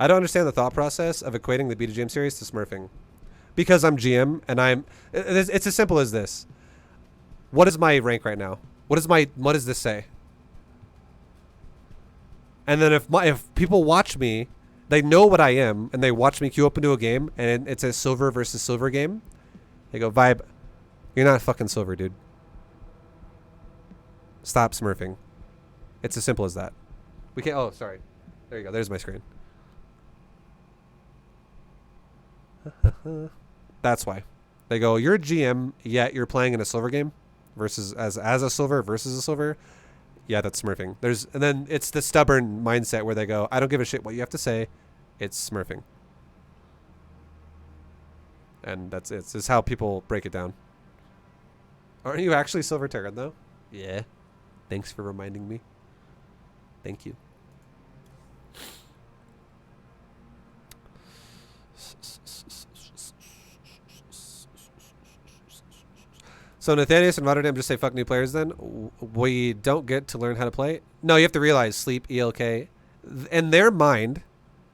I don't understand the thought process of equating the BDGM series to smurfing. Because I'm GM and it's as simple as this. What is my rank right now? What does this say? And then if people watch me, they know what I am, and they watch me queue up into a game, and it's a silver versus silver game. They go, ViBE, you're not fucking silver, dude. Stop smurfing. It's as simple as that. We can't. Oh, sorry. There you go. There's my screen. That's why. They go, you're a GM, yet you're playing in a silver game versus as a silver versus a silver. Yeah, that's smurfing. And then it's the stubborn mindset where they go, I don't give a shit what you have to say. It's smurfing. And that's it. It's how people break it down. Aren't you actually Silver Terran, though? Yeah. Thanks for reminding me. Thank you. So Nathanius and Rotterdam just say fuck new players then? We don't get to learn how to play? No, you have to realize sleep, ELK. In their mind,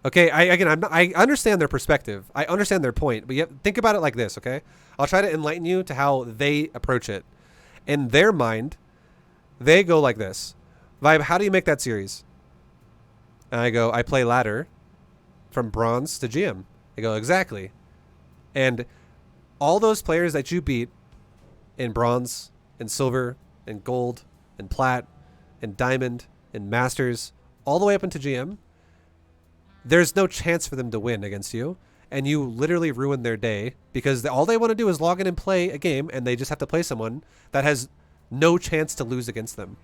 okay, I understand their perspective. I understand their point, but think about it like this, okay? I'll try to enlighten you to how they approach it. In their mind, they go like this. ViBE, how do you make that series? And I go, I play ladder from bronze to GM. They go, exactly. And all those players that you beat in bronze, in silver, in gold, in plat, in diamond, in masters, all the way up into GM, there's no chance for them to win against you. And you literally ruin their day because all they want to do is log in and play a game, and they just have to play someone that has no chance to lose against them.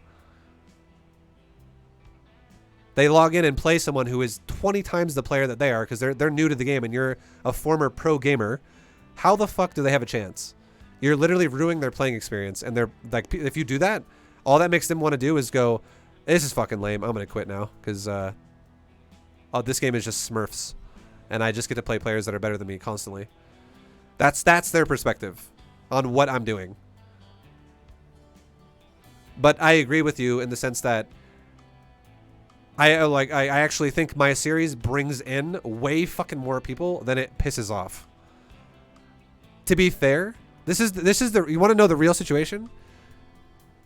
They log in and play someone who is 20 times the player that they are because they're new to the game and you're a former pro gamer. How the fuck do they have a chance? You're literally ruining their playing experience, and they're like, if you do that, all that makes them want to do is go, this is fucking lame. I'm gonna quit now because this game is just Smurfs, and I just get to play players that are better than me constantly. That's their perspective on what I'm doing. But I agree with you in the sense that I actually think my series brings in way fucking more people than it pisses off. To be fair, this is the you want to know the real situation?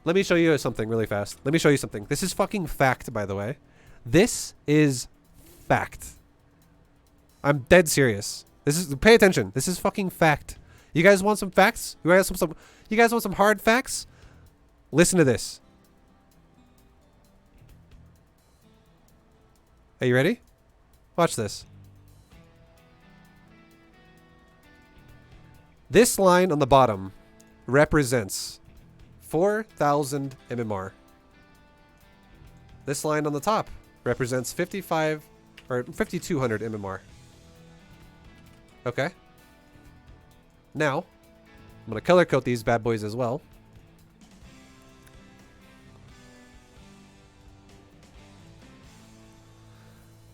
Let me show you something really fast. Let me show you something. This is fucking fact, by the way. This is fact. I'm dead serious. Pay attention. This is fucking fact. You guys want some facts? You guys want some hard facts? Listen to this. Are you ready? Watch this. This line on the bottom represents 4,000 MMR. This line on the top represents 5,200 MMR. Okay. Now, I'm going to color code these bad boys as well.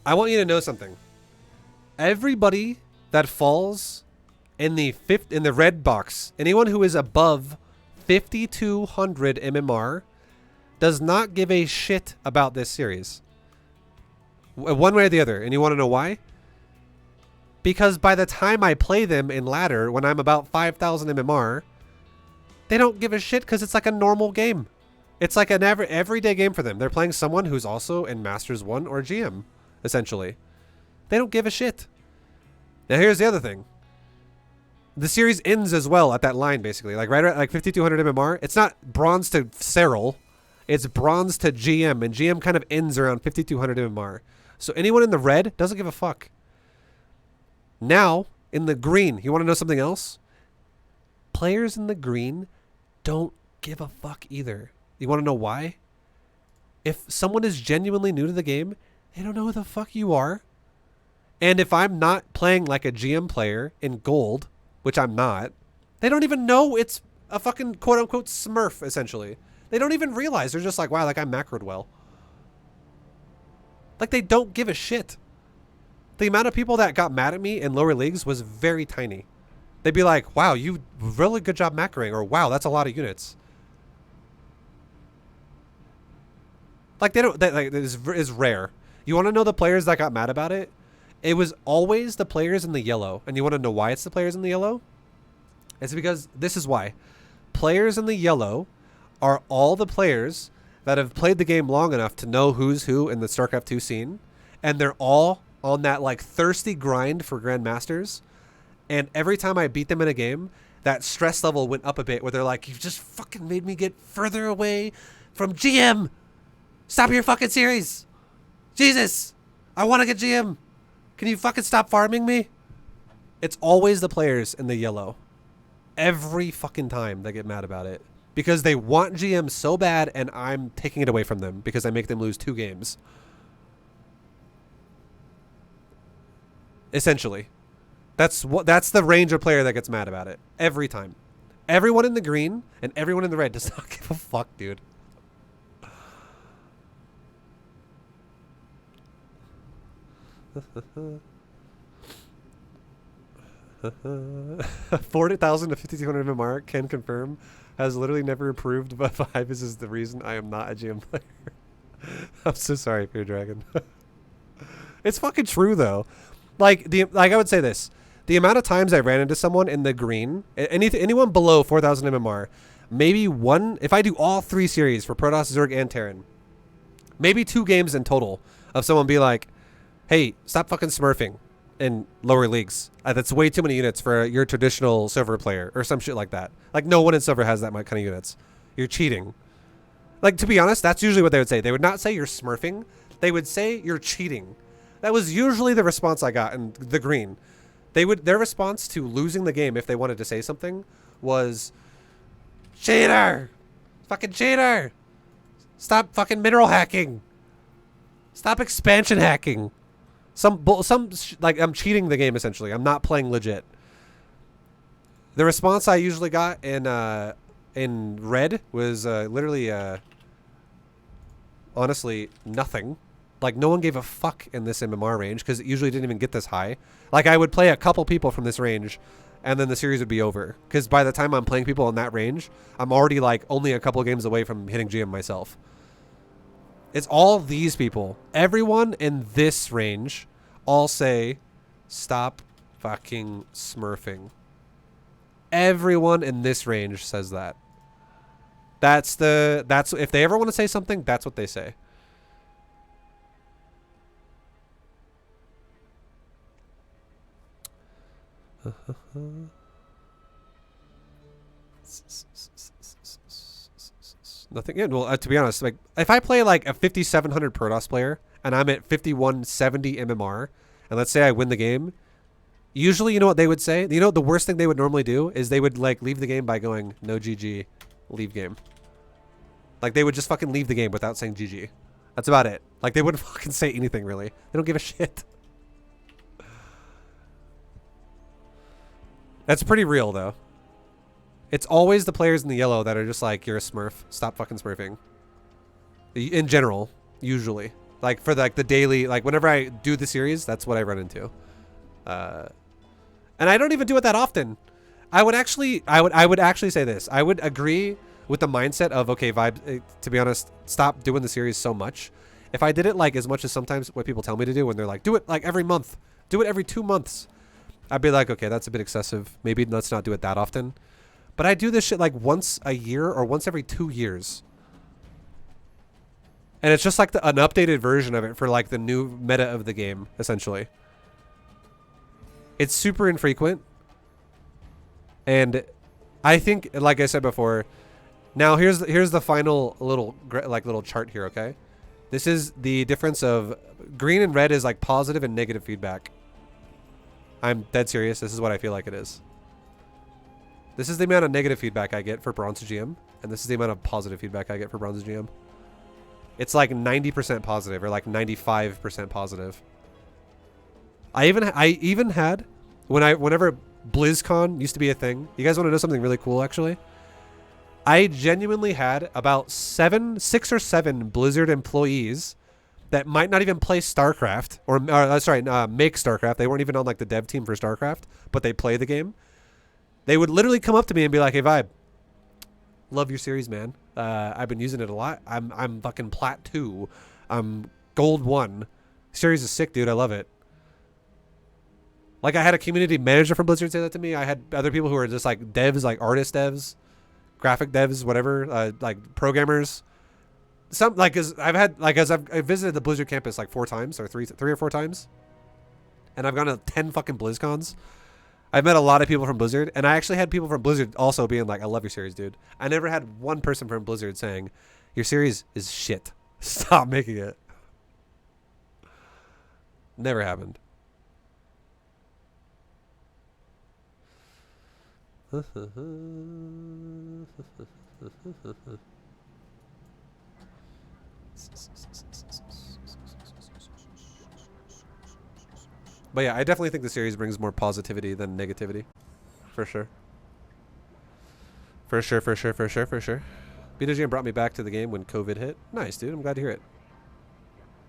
I want you to know something. Everybody that falls in the red box, anyone who is above 5,200 MMR does not give a shit about this series. One way or the other. And you want to know why? Because by the time I play them in ladder, when I'm about 5,000 MMR, they don't give a shit because it's like a normal game. It's like an everyday game for them. They're playing someone who's also in Masters 1 or GM, essentially. They don't give a shit. Now here's the other thing. The series ends as well at that line, basically. Like right at like 5,200 MMR. It's not bronze to Cyril. It's bronze to GM. And GM kind of ends around 5,200 MMR. So anyone in the red doesn't give a fuck. Now, in the green, you want to know something else? Players in the green don't give a fuck either. You want to know why? If someone is genuinely new to the game, they don't know who the fuck you are. And if I'm not playing like a GM player in gold, which I'm not, they don't even know it's a fucking quote-unquote smurf, essentially. They don't even realize. They're just like, wow, that guy macroed well. Like, they don't give a shit. The amount of people that got mad at me in lower leagues was very tiny. They'd be like, wow, you really good job macroing, or wow, that's a lot of units. Like, they don't, like, is rare. You want to know the players that got mad about it? It was always the players in the yellow. And you want to know why it's the players in the yellow? It's because this is why. Players in the yellow are all the players that have played the game long enough to know who's who in the StarCraft 2 scene. And they're all on that like thirsty grind for Grandmasters. And every time I beat them in a game, that stress level went up a bit where they're like, you've just fucking made me get further away from GM. Stop your fucking series. Jesus. I want to get GM. Can you fucking stop farming me? It's always the players in the yellow. Every fucking time they get mad about it. Because they want GM so bad and I'm taking it away from them because I make them lose 2 games. Essentially. That's the Ranger player that gets mad about it. Every time. Everyone in the green and everyone in the red does not give a fuck, dude. $40,000 to 5,200 MMR can confirm. Has literally never approved, but ViBE is the reason I am not a GM player. I'm so sorry, Fear Dragon. It's fucking true though. Like I would say this. The amount of times I ran into someone in the green, anyone below 4,000 MMR, maybe one, if I do all 3 series for Protoss, Zerg, and Terran, maybe 2 games in total of someone be like, hey, stop fucking smurfing in lower leagues. That's way too many units for your traditional silver player or some shit like that. Like no one in silver has that much kind of units. You're cheating. Like to be honest, that's usually what they would say. They would not say you're smurfing. They would say you're cheating. That was usually the response I got in the green. Their response to losing the game if they wanted to say something was cheater. Fucking cheater. Stop fucking mineral hacking. Stop expansion hacking. Like I'm cheating the game essentially. I'm not playing legit. The response I usually got in red was literally honestly nothing. Like no one gave a fuck in this MMR range because it usually didn't even get this high. Like I would play a couple people from this range and then the series would be over. Because by the time I'm playing people in that range, I'm already like only a couple games away from hitting GM myself. It's all these people. Everyone in this range all say, stop fucking smurfing. Everyone in this range says that. That's if they ever want to say something, that's what they say. Nothing. Yeah, well, to be honest, like if I play like a 5,700 Protoss player and I'm at 5,170 MMR, and let's say I win the game, usually you know what they would say? You know the worst thing they would normally do is they would like leave the game by going no GG, leave game. Like they would just fucking leave the game without saying GG. That's about it. Like they wouldn't fucking say anything really. They don't give a shit. That's pretty real, though. It's always the players in the yellow that are just like, you're a smurf. Stop fucking smurfing. In general, usually. Like, for like the daily, like, whenever I do the series, that's what I run into. And I don't even do it that often. I would actually say this. I would agree with the mindset of, okay, ViBE, to be honest, stop doing the series so much. If I did it, like, as much as sometimes what people tell me to do when they're like, do it, like, every month. Do it every 2 months. I'd be like, okay, that's a bit excessive. Maybe let's not do it that often. But I do this shit like once a year or once every 2 years. And it's just like an updated version of it for like the new meta of the game, essentially. It's super infrequent. And I think, like I said before, now here's the final little chart here, okay? This is the difference of green and red is like positive and negative feedback. I'm dead serious. This is what I feel like it is. This is the amount of negative feedback I get for Bronze GM, and this is the amount of positive feedback I get for Bronze GM. It's like 90% positive or like 95% positive. I even had whenever BlizzCon used to be a thing. You guys want to know something really cool? Actually, I genuinely had about 6 or 7 Blizzard employees that might not even play StarCraft make StarCraft. They weren't even on like the dev team for StarCraft, but they play the game. They would literally come up to me and be like, "Hey, ViBE, love your series, man. I've been using it a lot. I'm fucking Plat 2. I'm Gold 1. Series is sick, dude. I love it." Like I had a community manager from Blizzard say that to me. I had other people who were just like devs, like artist devs, graphic devs, whatever, like programmers. Some like as I've had like as I visited the Blizzard campus like 4 times or three or 4 times, and I've gone to 10 fucking BlizzCons. I've met a lot of people from Blizzard, and I actually had people from Blizzard also being like, "I love your series, dude." I never had one person from Blizzard saying, "Your series is shit. Stop making it." Never happened. But yeah, I definitely think the series brings more positivity than negativity. For sure. For sure. BWGM brought me back to the game when COVID hit. Nice, dude. I'm glad to hear it.